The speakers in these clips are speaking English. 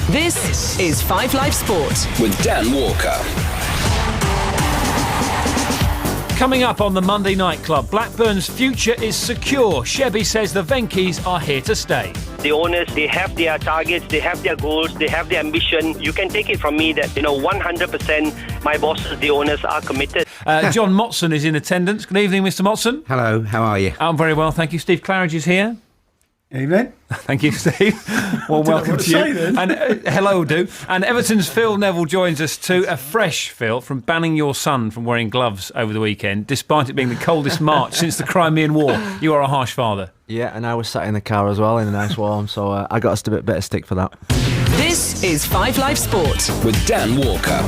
This is 5 Live Sport with Dan Walker. Coming up on the Monday Night Club, Blackburn's future is secure. Shebby says the Venkies are here to stay. The owners, they have their targets, they have their goals, they have their ambition. You can take it from me that, 100% my bosses, the owners, are committed. John Motson is in attendance. Good evening, Mr. Motson. Hello, how are you? I'm very well, thank you. Steve Claridge is here. Evening. Thank you, Steve. Well, welcome to you. And hello, do. And Everton's Phil Neville joins us too. A fresh Phil from banning your son from wearing gloves over the weekend, despite it being the coldest March since the Crimean War. You are a harsh father. Yeah, and I was sat in the car as well in a nice warm, so I got a bit of stick for that. This is 5 Live Sport with Dan Walker.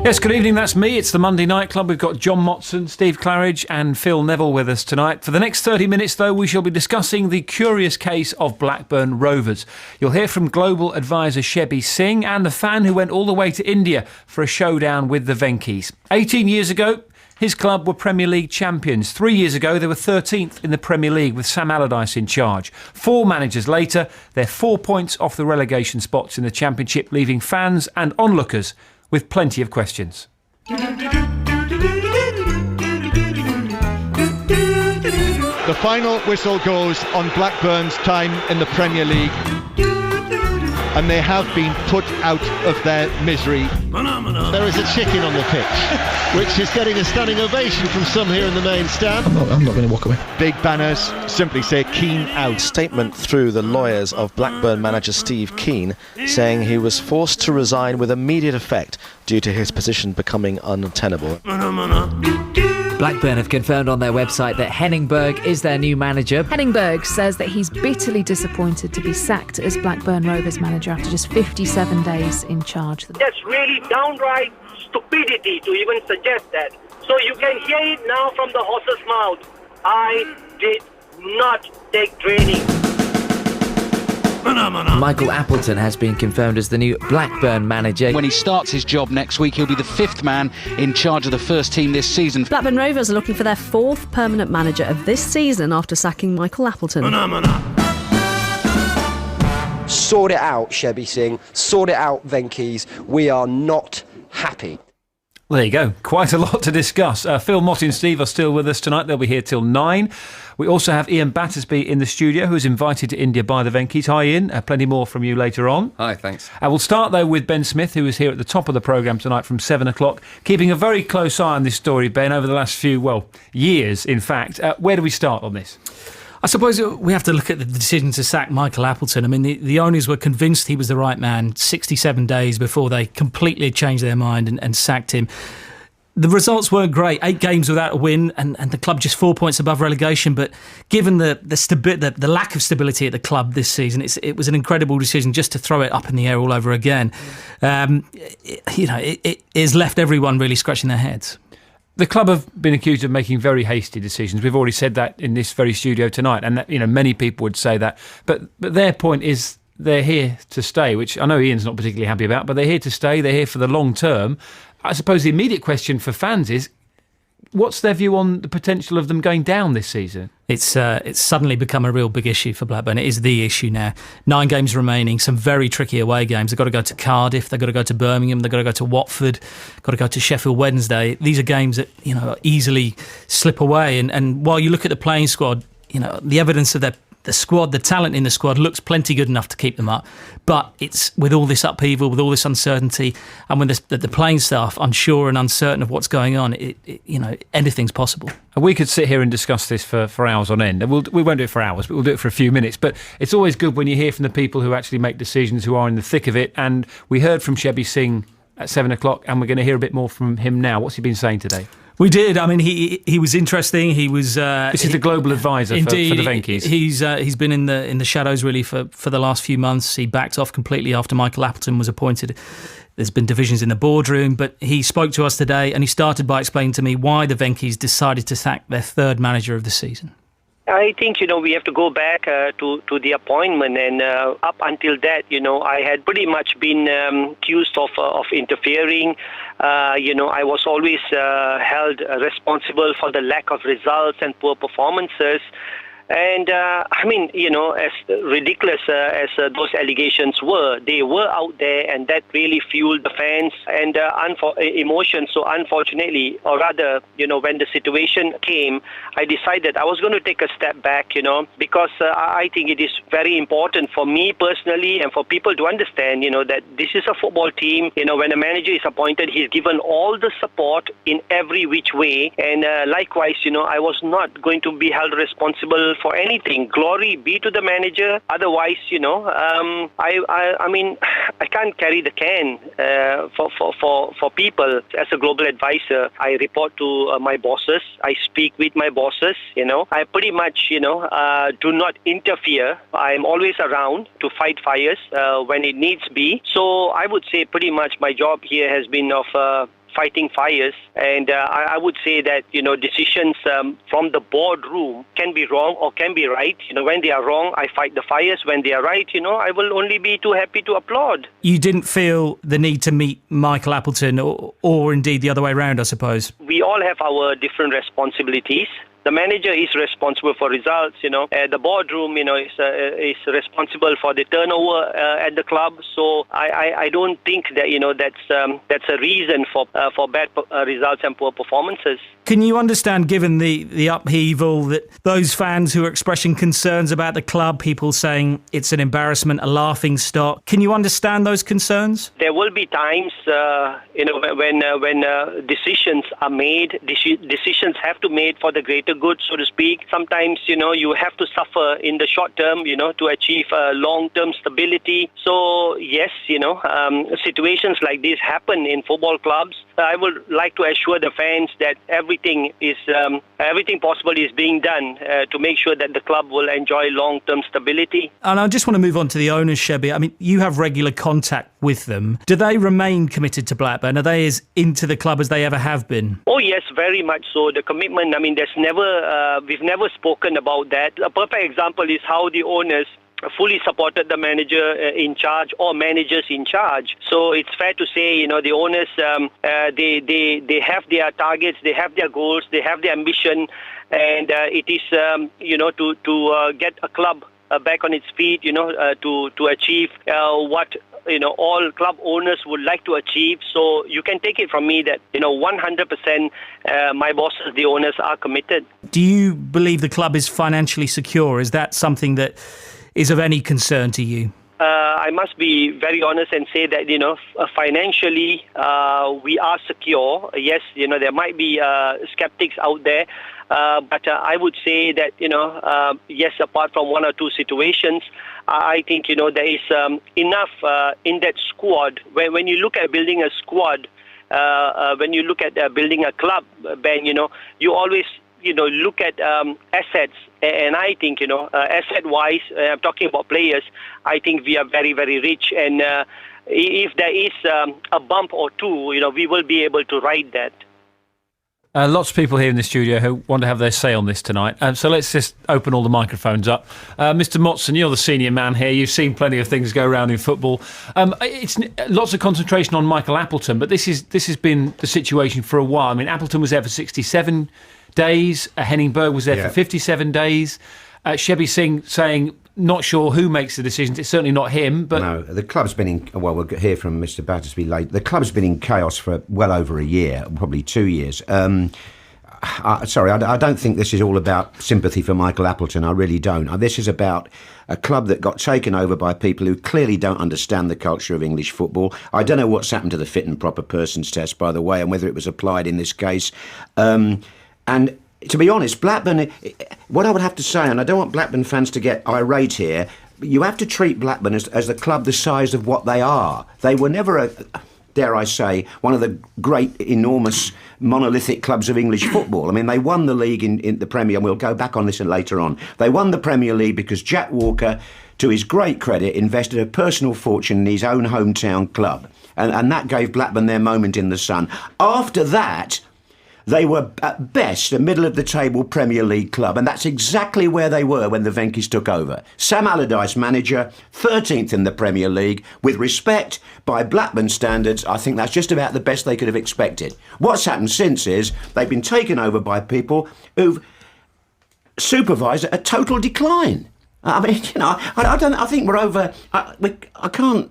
Yes, good evening, that's me. It's the Monday Night Club. We've got John Motson, Steve Claridge and Phil Neville with us tonight. For the next 30 minutes, though, we shall be discussing the curious case of Blackburn Rovers. You'll hear from global advisor Shebby Singh and the fan who went all the way to India for a showdown with the Venkies. 18 years ago, his club were Premier League champions. 3 years ago, they were 13th in the Premier League with Sam Allardyce in charge. 4 managers later, they're 4 points off the relegation spots in the Championship, leaving fans and onlookers with plenty of questions. The final whistle goes on Blackburn's time in the Premier League, and they have been put out of their misery. There is a chicken on the pitch, which is getting a standing ovation from some here in the main stand. I'm not going to walk away. Big banners simply say Keane out. Statement through the lawyers of Blackburn manager Steve Keane saying he was forced to resign with immediate effect due to his position becoming untenable. Blackburn have confirmed on their website that Henningberg is their new manager. Henningberg says that he's bitterly disappointed to be sacked as Blackburn Rovers manager after just 57 days in charge. That's really downright stupidity to even suggest that. So you can hear it now from the horse's mouth. I did not take training. Michael Appleton has been confirmed as the new Blackburn manager. When he starts his job next week, he'll be the 5th man in charge of the first team this season. Blackburn Rovers are looking for their 4th permanent manager of this season after sacking Michael Appleton. Sort it out, Shebby Singh. Sort it out, Venkies. We are not happy. Well, there you go. Quite a lot to discuss. Phil, Motty and Steve are still with us tonight. They'll be here till 9. We also have Ian Battersby in the studio, who's invited to India by the Venkies. Hi, Ian. Plenty more from you later on. Hi, thanks. We'll start, though, with Ben Smith, who is here at the top of the programme tonight from 7 o'clock, keeping a very close eye on this story, Ben, over the last few, years, in fact. Where do we start on this? I suppose we have to look at the decision to sack Michael Appleton. I mean, the owners were convinced he was the right man 67 days before they completely changed their mind and sacked him. The results weren't great. 8 games without a win, and the club just 4 points above relegation. But given the lack of stability at the club this season, it was an incredible decision just to throw it up in the air all over again. It has left everyone really scratching their heads. The club have been accused of making very hasty decisions. We've already said that in this very studio tonight, and that, many people would say that. But their point is they're here to stay, which I know Ian's not particularly happy about, but they're here to stay. They're here for the long term. I suppose the immediate question for fans is, what's their view on the potential of them going down this season? It's suddenly become a real big issue for Blackburn. It is the issue now. 9 games remaining, some very tricky away games. They've got to go to Cardiff, they've got to go to Birmingham, they've got to go to Watford, got to go to Sheffield Wednesday. These are games that easily slip away. And while you look at the playing squad, the evidence of the squad, the talent in the squad looks plenty good enough to keep them up. But it's with all this upheaval, with all this uncertainty, and when the playing staff unsure and uncertain of what's going on, anything's possible. And we could sit here and discuss this for hours on end. And we won't do it for hours, but we'll do it for a few minutes. But it's always good when you hear from the people who actually make decisions, who are in the thick of it. And we heard from Shebby Singh at 7 o'clock, and we're going to hear a bit more from him now. What's he been saying today? We did. I mean, he was interesting. He was. This is the global advisor indeed, for the Venkies. He's been in the shadows really for the last few months. He backed off completely after Michael Appleton was appointed. There's been divisions in the boardroom, but he spoke to us today, and he started by explaining to me why the Venkies decided to sack their 3rd manager of the season. I think, we have to go back to the appointment, and up until that, I had pretty much been accused of interfering. I was always held responsible for the lack of results and poor performances. And as ridiculous as those allegations were, they were out there, and that really fueled the fans and emotions. So unfortunately, or rather, when the situation came, I decided I was going to take a step back, because I think it is very important for me personally and for people to understand, that this is a football team. When a manager is appointed, he's given all the support in every which way. And likewise, I was not going to be held responsible for anything. Glory be to the manager. Otherwise, I can't carry the can for people. As a global advisor, I report to my bosses. I speak with my bosses. I pretty much, do not interfere. I'm always around to fight fires when it needs be. So I would say pretty much my job here has been of fighting fires, and I would say that decisions from the boardroom can be wrong or can be right. When they are wrong, I fight the fires. When they are right, I will only be too happy to applaud. You didn't feel the need to meet Michael Appleton, or indeed the other way around, I suppose. We all have our different responsibilities. The manager is responsible for results, The boardroom, is responsible for the turnover at the club. So I don't think that, that's a reason for bad results and poor performances. Can you understand, given the upheaval, that those fans who are expressing concerns about the club, people saying it's an embarrassment, a laughing stock, can you understand those concerns? There will be times, when decisions are made, decisions have to be made for the greater good, so to speak. Sometimes, you have to suffer in the short term, to achieve long-term stability. So, yes, situations like this happen in football clubs. I would like to assure the fans that everything possible is being done to make sure that the club will enjoy long-term stability. And I just want to move on to the owners, Shebby. I mean, you have regular contact with them. Do they remain committed to Blackburn? Are they as into the club as they ever have been? Oh, yes, very much so. The commitment, we've never spoken about that. A perfect example is how the owners fully supported the manager in charge or managers in charge. So it's fair to say, the owners, they have their targets, they have their goals, they have their ambition, and it is, to get a club back on its feet, to achieve what all club owners would like to achieve. So you can take it from me that 100% my bosses, the owners, are committed. Do you believe the club is financially secure? Is that something that is of any concern to you? I must be very honest and say that, financially, we are secure. Yes, there might be skeptics out there, but I would say that, yes, apart from one or two situations, I think, there is enough in that squad. When you look at building a squad, when you look at building a club, Ben, you always look at assets, and I think, asset-wise, I'm talking about players, I think we are very, very rich, and if there is a bump or two, we will be able to ride that. Lots of people here in the studio who want to have their say on this tonight. So let's just open all the microphones up. Mr. Motson, you're the senior man here. You've seen plenty of things go around in football. It's lots of concentration on Michael Appleton, but this has been the situation for a while. I mean, Appleton was there for 67 days. Henning Berg was there for 57 days. Shebby Singh saying, not sure who makes the decisions. It's certainly not him. But no, the club's been in. Well, we'll hear from Mr. Battersby later. The club's been in chaos for well over a year, probably 2 years. I don't think this is all about sympathy for Michael Appleton. I really don't. This is about a club that got taken over by people who clearly don't understand the culture of English football. I don't know what's happened to the fit and proper persons test, by the way, and whether it was applied in this case. And to be honest, Blackburn, what I would have to say, and I don't want Blackburn fans to get irate here, you have to treat Blackburn as a club the size of what they are. They were never, dare I say, one of the great, enormous, monolithic clubs of English football. I mean, they won the league in the Premier, and we'll go back on this later on. They won the Premier League because Jack Walker, to his great credit, invested a personal fortune in his own hometown club. And that gave Blackburn their moment in the sun. After that, they were, at best, a middle-of-the-table Premier League club, and that's exactly where they were when the Venkys took over. Sam Allardyce, manager, 13th in the Premier League. With respect, by Blackburn standards, I think that's just about the best they could have expected. What's happened since is they've been taken over by people who've supervise a total decline. I mean, I think we're over. I can't,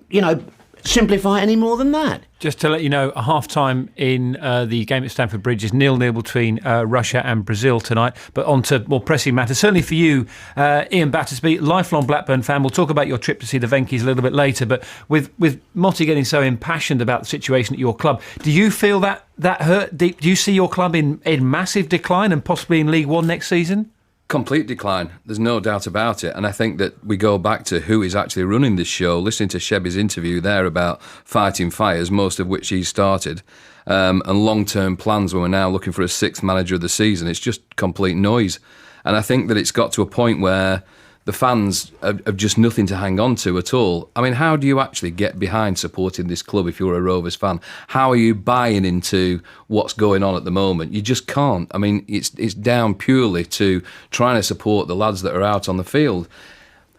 simplify it any more than that. Just to let you know, a half-time in the game at Stamford Bridge is 0-0 between Russia and Brazil tonight. But on to more pressing matters. Certainly for you, Ian Battersby, lifelong Blackburn fan. We'll talk about your trip to see the Venkies a little bit later. But with Motti getting so impassioned about the situation at your club, do you feel that hurt deep? Do you see your club in massive decline and possibly in League One next season? Complete decline. There's no doubt about it. And I think that we go back to who is actually running this show. Listening to Shebby's interview there about fighting fires, most of which he started, and long-term plans when we're now looking for a sixth manager of the season. It's just complete noise. And I think that it's got to a point where the fans have just nothing to hang on to at all. I mean, how do you actually get behind supporting this club if you're a Rovers fan? How are you buying into what's going on at the moment? You just can't. I mean, it's down purely to trying to support the lads that are out on the field.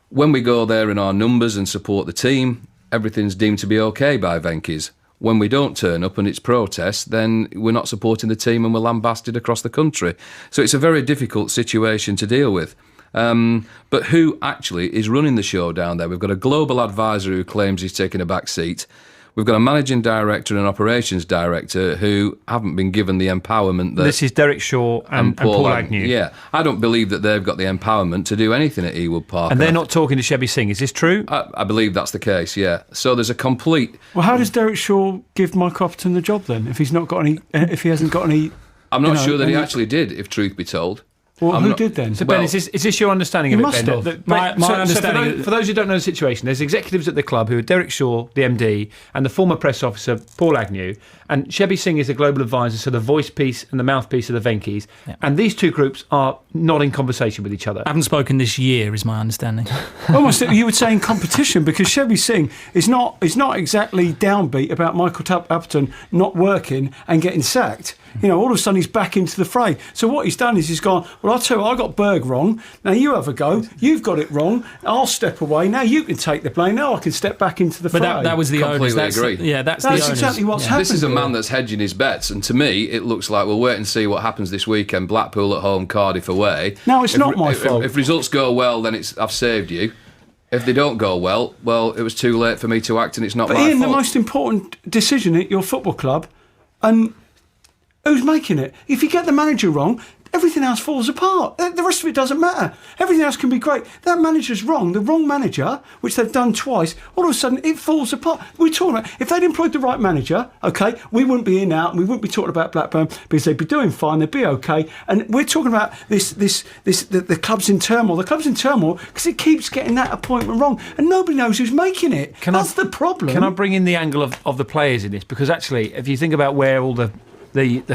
When we go there in our numbers and support the team, everything's deemed to be okay by Venky's. When we don't turn up and it's protests, then we're not supporting the team and we're lambasted across the country. So it's a very difficult situation to deal with. But who actually is running the show down there? We've got a global advisor who claims he's taking a back seat. We've got a managing director and an operations director who haven't been given the empowerment that... This is Derek Shaw and Paul Agnew. Yeah, I don't believe that they've got the empowerment to do anything at Ewood Park. And they're not talking to Shebby Singh, is this true? I believe that's the case, yeah. So there's a complete... Well, how does Derek Shaw give Mike Upton the job then, if he's not got any... if he hasn't got any... I'm not sure that he actually did, if truth be told. Well, who did then? So Ben, is this your understanding of it, Ben? Must have. My understanding. For those who don't know the situation, there's executives at the club who are Derek Shaw, the MD, and the former press officer Paul Agnew, and Shebby Singh is the global advisor, so the voice piece and the mouthpiece of the Venkies. Yeah. And these two groups are not in conversation with each other. I haven't spoken this year, is my understanding. Almost, you would say in competition, because Shebby Singh is not exactly downbeat about Michael Upton not working and getting sacked. All of a sudden he's back into the fray. So what he's done is he's gone, well, I'll tell you, I got Berg wrong. Now you have a go. You've got it wrong. I'll step away. Now you can take the blame. Now I can step back into the fray. But that was the onus. Completely agree. That's exactly what's happened. This is a man that's hedging his bets, and to me, it looks like we'll wait and see what happens this weekend. Blackpool at home, Cardiff away. No, it's not my fault. If results go well, then I've saved you. If they don't go well, it was too late for me to act, and it's not my fault. But Ian, the most important decision at your football club, and who's making it? If you get the manager wrong, everything else falls apart. The rest of it doesn't matter. Everything else can be great. That manager's wrong. The wrong manager, which they've done twice, all of a sudden it falls apart. We're talking about, if they'd employed the right manager, okay, we wouldn't be in now and we wouldn't be talking about Blackburn because they'd be doing fine, they'd be okay. And we're talking about the club's in turmoil. The club's in turmoil because it keeps getting that appointment wrong and nobody knows who's making it. That's the problem. Can I bring in the angle of the players in this? Because actually, if you think about where all the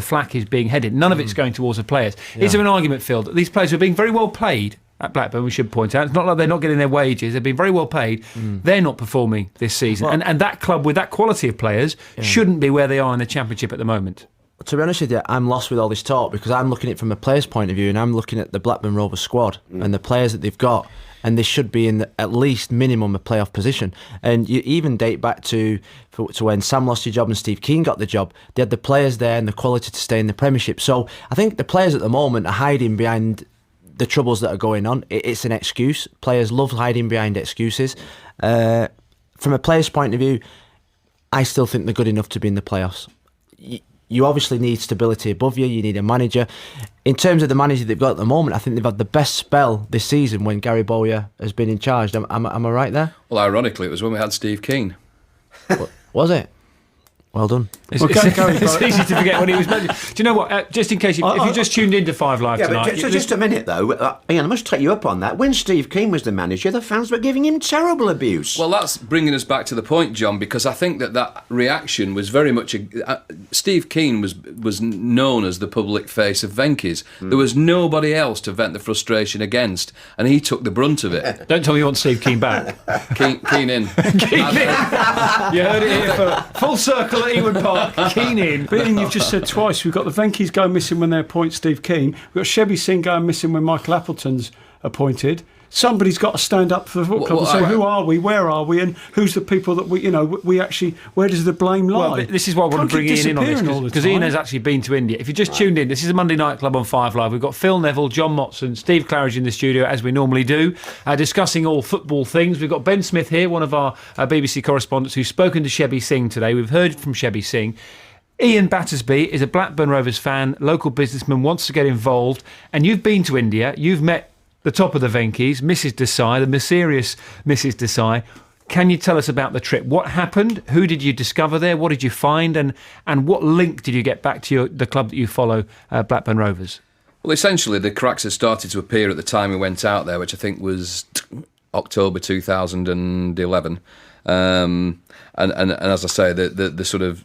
flack is being headed, none of it's going towards the players. Yeah. Is there an argument, Phil, that these players are being very well paid at Blackburn, we should point out? It's not like they're not getting their wages. They've been very well paid. They're not performing this season. Well, and that club with that quality of players shouldn't be where they are in the Championship at the moment. To be honest with you, I'm lost with all this talk because I'm looking at it from a player's point of view and I'm looking at the Blackburn Rovers squad and the players that they've got, and they should be in at least minimum a playoff position. And you even date back to when Sam lost his job and Steve Keane got the job. They had the players there and the quality to stay in the Premiership. So I think the players at the moment are hiding behind the troubles that are going on. It's an excuse. Players love hiding behind excuses. From a player's point of view, I still think they're good enough to be in the playoffs. You obviously need stability above you. You need a manager. In terms of the manager they've got at the moment, I think they've had the best spell this season when Gary Bowyer has been in charge. Am I right there? Well, ironically, it was when we had Steve Keane. Was it? Well done. It's easy to forget when he was manager. Do you know what? Just in case, if you just tuned into 5 Live tonight... Just a minute, though. Ian, I must take you up on that. When Steve Keane was the manager, the fans were giving him terrible abuse. Well, that's bringing us back to the point, John, because I think that reaction was very much... Steve Keane was known as the public face of Venky's. There was nobody else to vent the frustration against, and he took the brunt of it. Don't tell me you want Steve Keane back. Keane in. Keane in. You heard it here for full circle at Ewood Park. Keane in. But Ian, you've just said twice, we've got the Venkies going missing when they appoint Steve Keane. We've got Shebby Singh going missing when Michael Appleton's appointed. somebody's got to stand up for the football club and say, who are we, where are we, and who's the people that we actually, where does the blame lie? Well, this is why I want to bring Ian in on this, because Ian has actually been to India. If you just tuned in, this is a Monday Night Club on 5 Live. We've got Phil Neville, John Motson, Steve Claridge in the studio, as we normally do, discussing all football things. We've got Ben Smith here, one of our BBC correspondents, who's spoken to Shebby Singh today. We've heard from Shebby Singh. Ian Battersby is a Blackburn Rovers fan, local businessman, wants to get involved, and you've been to India, you've met the top of the Venkys, Mrs. Desai, the mysterious Mrs. Desai. Can you tell us about the trip? What happened? Who did you discover there? What did you find? And what link did you get back to the club that you follow, Blackburn Rovers? Well, essentially, the cracks had started to appear at the time we went out there, which I think was October 2011. And as I say, the sort of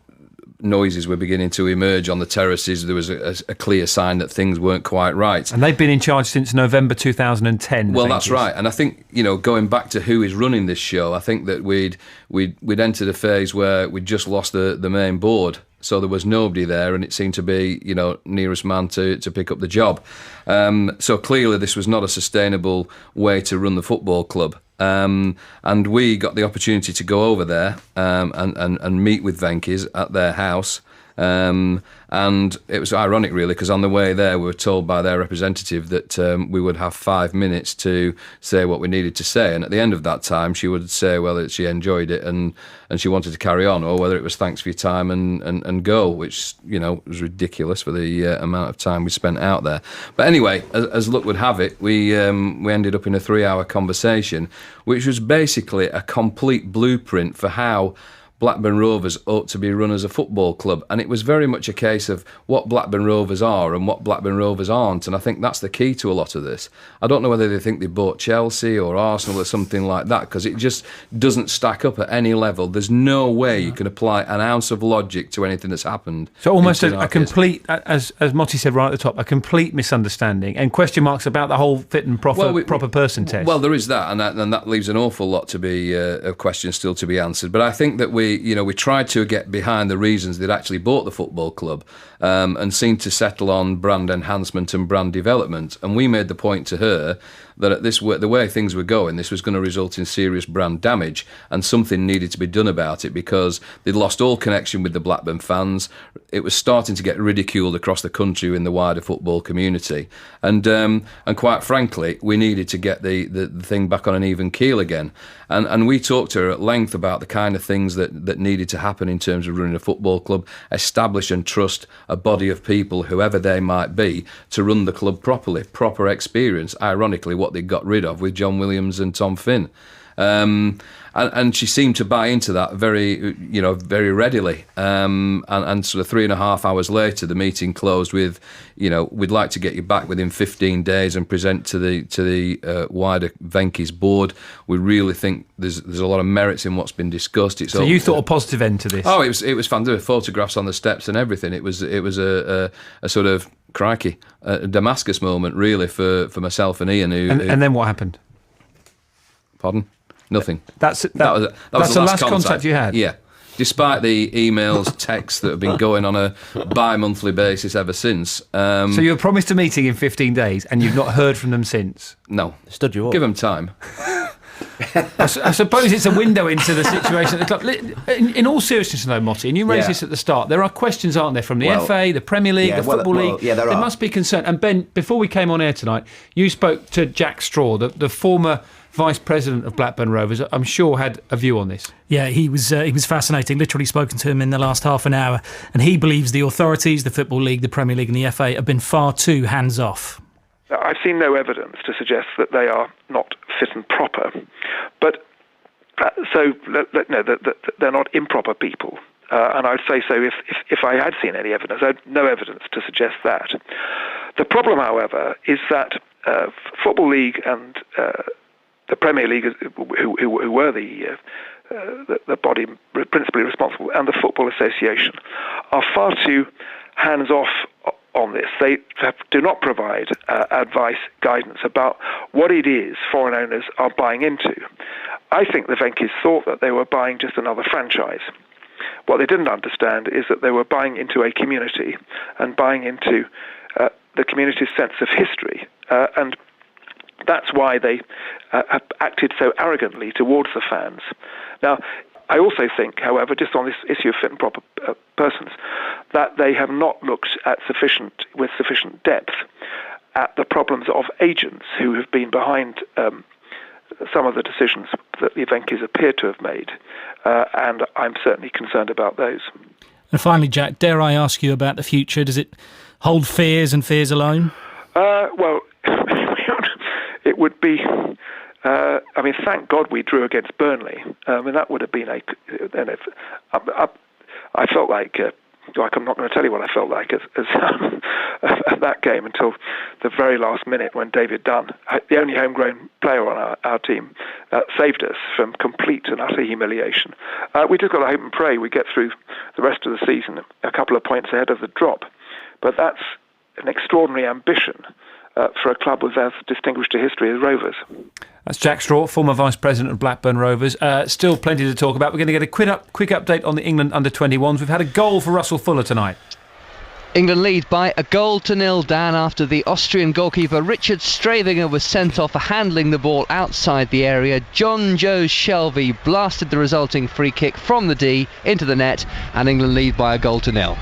noises were beginning to emerge on the terraces. There was a clear sign that things weren't quite right. And they've been in charge since November 2010. Well, that's right. And I think, going back to who is running this show, I think that we'd entered a phase where we'd just lost the main board. So there was nobody there, and it seemed to be, nearest man to pick up the job. So clearly this was not a sustainable way to run the football club. And we got the opportunity to go over there and meet with Venky's at their house. And it was ironic, really, because on the way there we were told by their representative that we would have 5 minutes to say what we needed to say, and at the end of that time she would say whether she enjoyed it and she wanted to carry on, or whether it was thanks for your time and go, which was ridiculous for the amount of time we spent out there. But anyway, as luck would have it, we ended up in a 3-hour conversation, which was basically a complete blueprint for how Blackburn Rovers ought to be run as a football club. And it was very much a case of what Blackburn Rovers are and what Blackburn Rovers aren't. And I think that's the key to a lot of this. I don't know whether they think they bought Chelsea or Arsenal or something like that, because it just doesn't stack up at any level. There's no way you can apply an ounce of logic to anything that's happened. So almost a complete, as Motti said right at the top, a complete misunderstanding and question marks about the whole fit and proper person test. Well, there is that, and that leaves an awful lot to be of questions still to be answered. But I think that we tried to get behind the reasons they'd actually bought the football club, and seemed to settle on brand enhancement and brand development. And we made the point to her that the way things were going, this was going to result in serious brand damage, and something needed to be done about it, because they'd lost all connection with the Blackburn fans. It was starting to get ridiculed across the country in the wider football community, and quite frankly, we needed to get the thing back on an even keel again. And we talked to her at length about the kind of things that needed to happen in terms of running a football club, establish and trust a body of people, whoever they might be, to run the club properly, proper experience. Ironically, what they got rid of with John Williams and Tom Finn. And she seemed to buy into that very readily. And sort of 3.5 hours later, the meeting closed with, we'd like to get you back within 15 days and present to the wider Venky's board. We really think there's a lot of merits in what's been discussed. So you thought a positive end to this? Oh, it was fun. There were photographs on the steps and everything. It was a sort of crikey, a Damascus moment really for myself and Ian. And then what happened? Pardon? Nothing. That's the last contact you had? Yeah. Despite the emails, texts that have been going on a bi-monthly basis ever since. So you were promised a meeting in 15 days and you've not heard from them since? No. Stood you up. Give them time. I suppose it's a window into the situation at the club. In all seriousness, though, Motti, and you raised this at the start, there are questions, aren't there, from the FA, the Premier League, the Football League? Yeah, there must be concern. And Ben, before we came on air tonight, you spoke to Jack Straw, the former Vice President of Blackburn Rovers. I'm sure had a view on this. Yeah, he was fascinating. Literally spoken to him in the last half an hour, and he believes the authorities, the Football League, the Premier League, and the FA have been far too hands off. I've seen no evidence to suggest that they are not fit and proper, but they're not improper people. And I'd say so if I had seen any evidence. I had no evidence to suggest that. The problem, however, is that Football League and the Premier League, who were the body principally responsible, and the Football Association, are far too hands-off on this. They do not provide advice, guidance about what it is foreign owners are buying into. I think the Venkys thought that they were buying just another franchise. What they didn't understand is that they were buying into a community and buying into the community's sense of history. And That's why they have acted so arrogantly towards the fans. Now, I also think, however, just on this issue of fit and proper persons, that they have not looked with sufficient depth at the problems of agents who have been behind some of the decisions that the Venkys appear to have made, and I'm certainly concerned about those. And finally, Jack, dare I ask you about the future? Does it hold fears and fears alone? Well, it would be... thank God we drew against Burnley. That would have been I felt like I'm not going to tell you what I felt like at that game until the very last minute when David Dunn, the only homegrown player on our team, saved us from complete and utter humiliation. We just got to hope and pray we get through the rest of the season a couple of points ahead of the drop. But that's an extraordinary ambition for a club with as distinguished a history as Rovers. That's Jack Straw, former Vice President of Blackburn Rovers. Still plenty to talk about. We're going to get a quick update on the England under-21s. We've had a goal for Russell Fuller tonight. England lead by 1-0, Dan, after the Austrian goalkeeper Richard Stravinger was sent off for handling the ball outside the area. John Joe Shelby blasted the resulting free kick from the D into the net, and England lead by 1-0.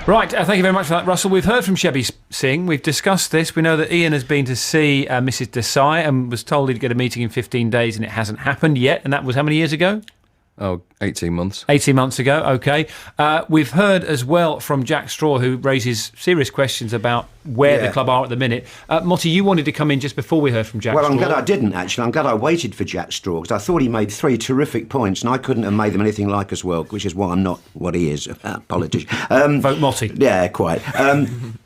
Right, thank you very much for that, Russell. We've heard from Shebby Singh. We've discussed this. We know that Ian has been to see Mrs. Desai and was told he'd get a meeting in 15 days, and it hasn't happened yet. And that was how many years ago? 18 months. 18 months ago, OK. We've heard as well from Jack Straw, who raises serious questions about where the club are at the minute. Motti, you wanted to come in just before we heard from Jack Straw. Well, I'm glad I didn't, actually. I'm glad I waited for Jack Straw, because I thought he made 3 terrific points, and I couldn't have made them anything like as well, which is why I'm not what he is, a politician. Vote Motti. Yeah, quite.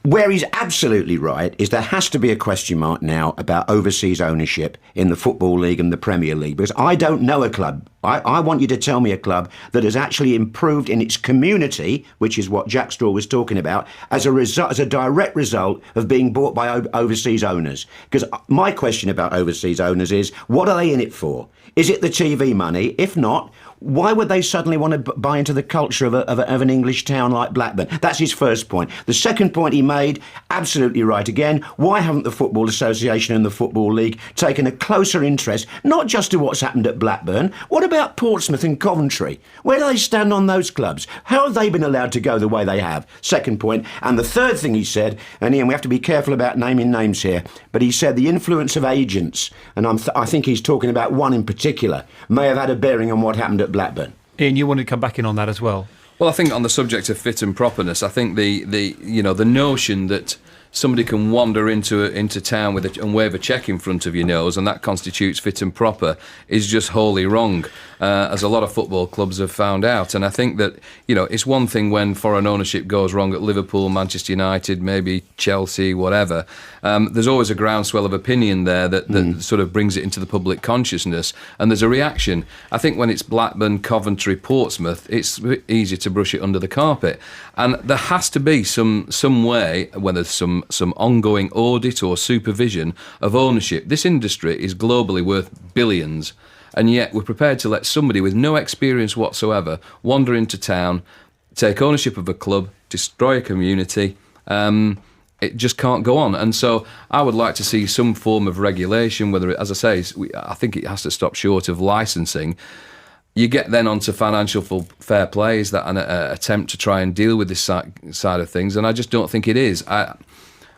Where he's absolutely right is there has to be a question mark now about overseas ownership in the Football League and the Premier League, because I don't know a club. I want you to tell me a club that has actually improved in its community, which is what Jack Straw was talking about, as a direct result of being bought by overseas owners. Because my question about overseas owners is, what are they in it for? Is it the TV money? If not, why would they suddenly want to buy into the culture of an English town like Blackburn? That's his first point. The second point he made, absolutely right again. Why haven't the Football Association and the Football League taken a closer interest, not just to what's happened at Blackburn? What about Portsmouth and Coventry? Where do they stand on those clubs? How have they been allowed to go the way they have? Second point. And the third thing he said, and Ian, we have to be careful about naming names here, but he said the influence of agents, and I think he's talking about one in particular, may have had a bearing on what happened at Blackburn. Ian, you wanted to come back in on that as well. Well, I think on the subject of fit and properness, I think the notion that somebody can wander into town and wave a cheque in front of your nose and that constitutes fit and proper is just wholly wrong, as a lot of football clubs have found out. And I think that, it's one thing when foreign ownership goes wrong at Liverpool, Manchester United, maybe Chelsea, whatever. There's always a groundswell of opinion there that sort of brings it into the public consciousness, and there's a reaction. I think when it's Blackburn, Coventry, Portsmouth, it's easy to brush it under the carpet. And there has to be some way, whether some ongoing audit or supervision of ownership. This industry is globally worth billions, and yet we're prepared to let somebody with no experience whatsoever wander into town, take ownership of a club, destroy a community. It just can't go on. And so I would like to see some form of regulation, whether, as I say, I think it has to stop short of licensing. You get then onto financial fair play. Is that an attempt to try and deal with this side of things? And I just don't think it is.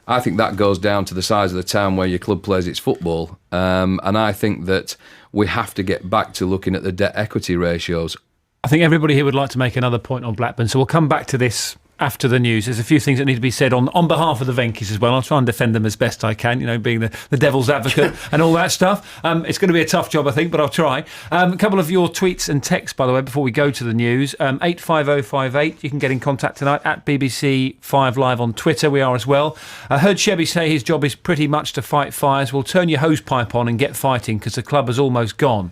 I think that goes down to the size of the town where your club plays its football. And I think that we have to get back to looking at the debt equity ratios. I think everybody here would like to make another point on Blackburn, so we'll come back to this after the news. There's a few things that need to be said on behalf of the Venkys as well. I'll try and defend them as best I can, being the devil's advocate and all that stuff. It's going to be a tough job, I think, but I'll try. A couple of your tweets and texts, by the way, before we go to the news. 85058, you can get in contact tonight at BBC 5 Live on Twitter. We are as well. I heard Shebby say his job is pretty much to fight fires. Well, turn your hose pipe on and get fighting, because the club has almost gone.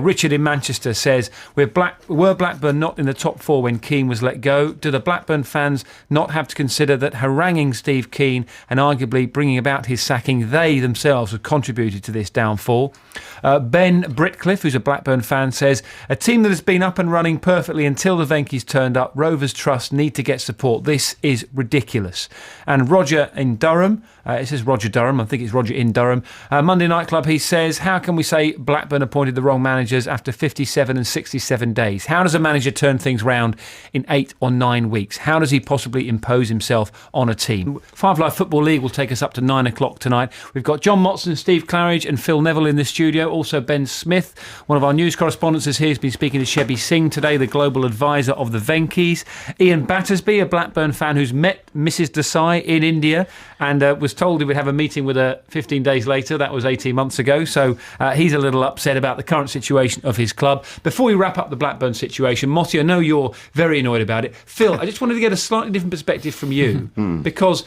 Richard in Manchester says, were Blackburn not in the top 4 when Keane was let go? Do the Blackburn fans not have to consider that haranguing Steve Keane and arguably bringing about his sacking, they themselves have contributed to this downfall? Ben Britcliffe, who's a Blackburn fan, says, a team that has been up and running perfectly until the Venkys turned up, Rovers Trust need to get support. This is ridiculous. And Roger in Durham, It says Roger Durham. I think it's Roger in Durham. Monday Night Club, he says, how can we say Blackburn appointed the wrong managers after 57 and 67 days? How does a manager turn things round in 8 or 9 weeks? How does he possibly impose himself on a team? Five Live Football League will take us up to 9 o'clock tonight. We've got John Motson, Steve Claridge and Phil Neville in the studio. Also Ben Smith, one of our news correspondents, is here. He's been speaking to Shebby Singh today, the global advisor of the Venkys. Ian Battersby, a Blackburn fan who's met Mrs. Desai in India and was told he would have a meeting with her 15 days later. That was 18 months ago. So he's a little upset about the current situation of his club. Before we wrap up the Blackburn situation, Motty, I know you're very annoyed about it. Phil, I just wanted to get a slightly different perspective from you because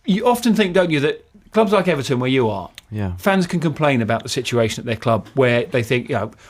you often think, don't you, that clubs like Everton, where you are, fans can complain about the situation at their club where they think,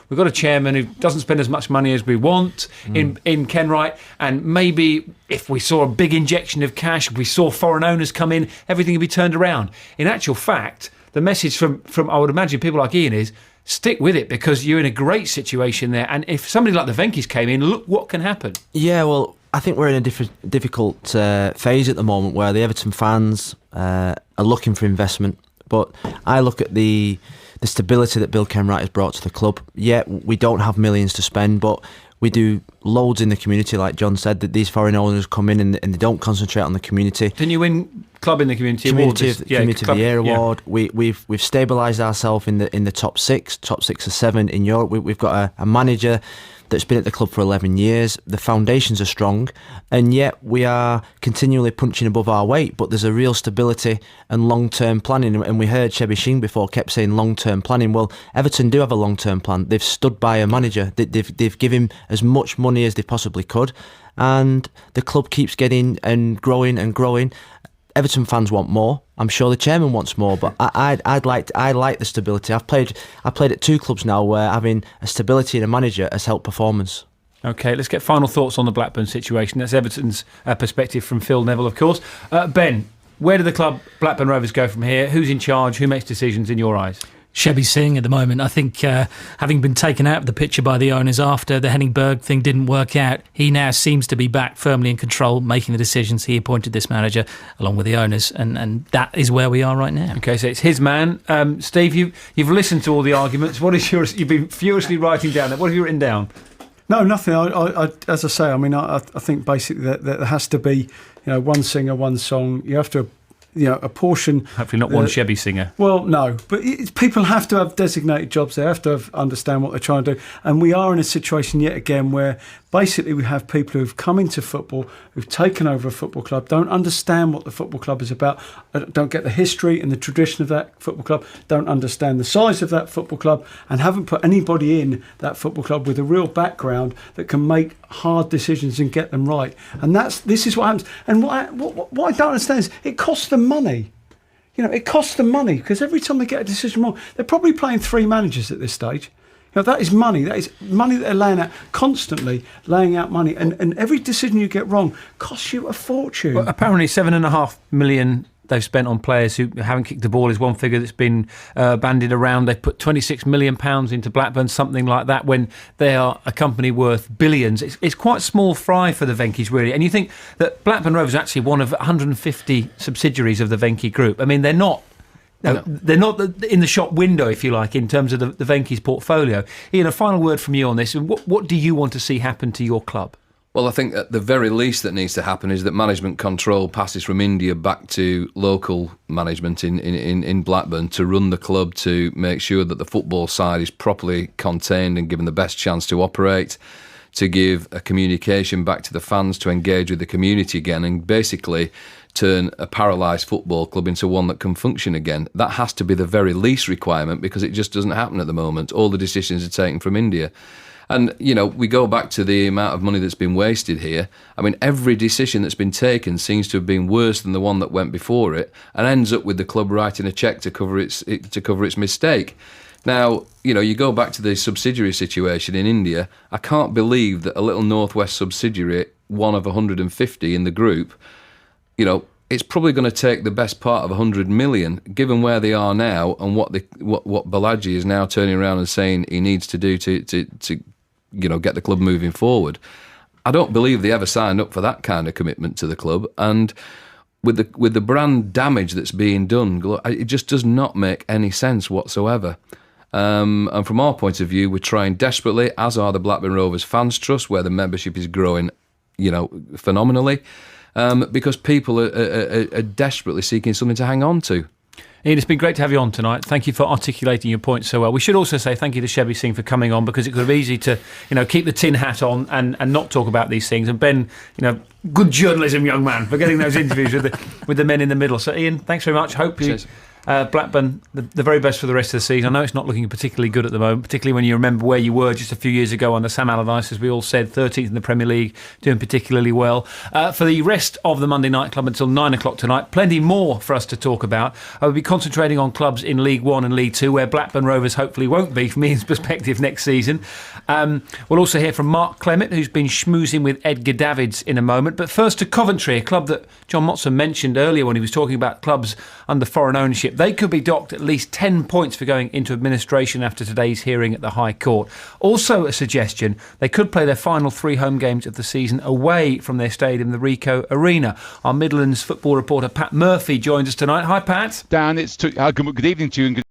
we've got a chairman who doesn't spend as much money as we want in Kenwright, and maybe if we saw a big injection of cash, if we saw foreign owners come in, everything would be turned around. In actual fact, the message from I would imagine people like Ian is, stick with it because you're in a great situation there, and if somebody like the Venkys came in, look what can happen. Yeah, well, I think we're in a difficult phase at the moment where the Everton fans are looking for investment. But I look at the stability that Bill Kenwright has brought to the club. Yeah, we don't have millions to spend, but we do loads in the community, like John said, that these foreign owners come in and they don't concentrate on the community. Didn't you win Club in the Community Award? Community Club, of the Year Award. We've stabilised ourselves in the top 6 or 7 in Europe. We've got a manager that's been at the club for 11 years. The foundations are strong, and yet we are continually punching above our weight, but there's a real stability and long-term planning. And we heard Shebby Singh before kept saying long-term planning. Well, Everton do have a long-term plan. They've stood by a manager. They've given him as much money as they possibly could, and the club keeps getting and growing and growing. Everton fans want more. I'm sure the chairman wants more, but I like the stability. I've played at 2 clubs now where having a stability in a manager has helped performance. Okay, let's get final thoughts on the Blackburn situation. That's Everton's perspective from Phil Neville, of course. Ben, where do the club Blackburn Rovers go from here? Who's in charge? Who makes decisions in your eyes? Shebby Singh at the moment. I think having been taken out of the picture by the owners after the Henning Berg thing didn't work out, he now seems to be back firmly in control, making the decisions. He appointed this manager along with the owners, and that is where we are right now. Okay, so it's his man. Steve, you've listened to all the arguments. What is you've been furiously writing down there. What have you written down? No, nothing. I as I say, I think basically that there has to be, one singer, one song. You have to, apportion. Hopefully not one Shebby singer. Well, no, but people have to have designated jobs. They have to understand what they're trying to do. And we are in a situation yet again where basically we have people who've come into football, who've taken over a football club, don't understand what the football club is about, don't get the history and the tradition of that football club, don't understand the size of that football club, and haven't put anybody in that football club with a real background that can make hard decisions and get them right. And this is what happens. And what I don't understand is it costs them money. It costs them money because every time they get a decision wrong, they're probably playing 3 managers at this stage. That is money. That is money that they're laying out, constantly laying out money. And every decision you get wrong costs you a fortune. Well, apparently $7.5 million they've spent on players who haven't kicked the ball is one figure that's been bandied around. They've put £26 million into Blackburn, something like that, when they are a company worth billions. It's quite small fry for the Venkys, really. And you think that Blackburn Rovers are actually one of 150 subsidiaries of the Venky Group. I mean, they're not in the shop window, if you like, in terms of the Venkys portfolio. Ian, a final word from you on this. What do you want to see happen to your club? Well, I think at the very least that needs to happen is that management control passes from India back to local management in Blackburn to run the club, to make sure that the football side is properly contained and given the best chance to operate, to give a communication back to the fans, to engage with the community again, and basically turn a paralysed football club into one that can function again. That has to be the very least requirement, because it just doesn't happen at the moment. All the decisions are taken from India. And, we go back to the amount of money that's been wasted here. I mean, every decision that's been taken seems to have been worse than the one that went before it, and ends up with the club writing a cheque to cover its mistake. Now, you go back to the subsidiary situation in India. I can't believe that a little Northwest subsidiary, one of 150 in the group, it's probably going to take the best part of 100 million, given where they are now and what Balaji is now turning around and saying he needs to do to get the club moving forward. I don't believe they ever signed up for that kind of commitment to the club. And with the brand damage that's being done, it just does not make any sense whatsoever. And from our point of view, we're trying desperately, as are the Blackburn Rovers Fans Trust, where the membership is growing, phenomenally, because people are desperately seeking something to hang on to. Ian, it's been great to have you on tonight. Thank you for articulating your points so well. We should also say thank you to Shebby Singh for coming on, because it could have been easy to, keep the tin hat on and not talk about these things. And Ben, good journalism, young man, for getting those interviews with the men in the middle. So Ian, thanks very much. Hope you... Blackburn, the very best for the rest of the season. I know it's not looking particularly good at the moment, particularly when you remember where you were just a few years ago under Sam Allardyce, as we all said, 13th in the Premier League, doing particularly well. For the rest of the Monday Night Club until 9 o'clock tonight, plenty more for us to talk about. I will be concentrating on clubs in League One and League Two, where Blackburn Rovers hopefully won't be, from Ian's perspective, next season. We'll also hear from Mark Clement, who's been schmoozing with Edgar Davids in a moment. But first to Coventry, a club that John Motson mentioned earlier when he was talking about clubs under foreign ownership. They could be docked at least 10 points for going into administration after today's hearing at the High Court. Also a suggestion, they could play their final 3 home games of the season away from their stadium, the Ricoh Arena. Our Midlands football reporter Pat Murphy joins us tonight. Hi Pat. Dan, good evening to you and good